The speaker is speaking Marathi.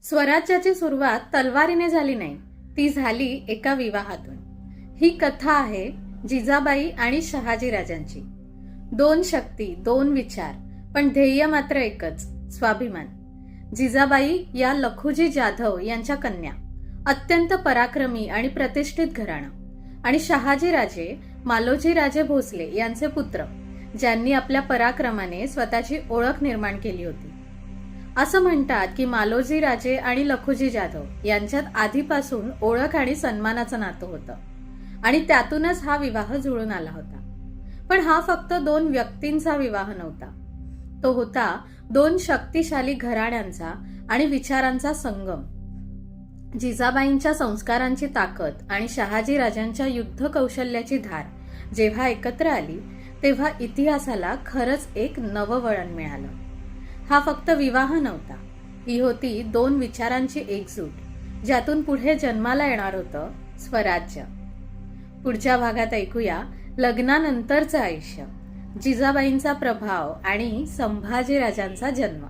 स्वराज्याची सुरुवात तलवारीने झाली नाही, ती झाली एका विवाहातून. ही कथा आहे जिजाबाई आणि शहाजीराजांची. दोन शक्ती, दोन विचार, पण ध्येय मात्र एकच, स्वाभिमान. जिजाबाई या लखुजी जाधव यांच्या कन्या, अत्यंत पराक्रमी आणि प्रतिष्ठित घराणं. आणि शहाजीराजे मालोजीराजे भोसले यांचे पुत्र, ज्यांनी आपल्या पराक्रमाने स्वतःची ओळख निर्माण केली होती. असं म्हणतात की मालोजी राजे आणि लखुजी जाधव यांच्यात आधीपासून ओळख आणि सन्मानाचं नातं होतं आणि त्यातूनच हा विवाह जुळून आला होता. पण हा फक्त दोन व्यक्तींचा विवाह नव्हता, तो होता दोन शक्तिशाली घराण्यांचा आणि विचारांचा संगम. जिजाबाईंच्या संस्कारांची ताकद आणि शहाजी राजांच्या युद्ध कौशल्याची धार जेव्हा एकत्र आली, तेव्हा इतिहासाला खरंच एक नवं वळण मिळालं. हा फक्त विवाह नव्हता, ही होती दोन विचारांची एकजूट, ज्यातून पुढे जन्माला येणार होतं स्वराज्य. पुढच्या भागात ऐकूया लग्नानंतरचं आयुष्य, जिजाबाईंचा प्रभाव आणि संभाजीराजांचा जन्म.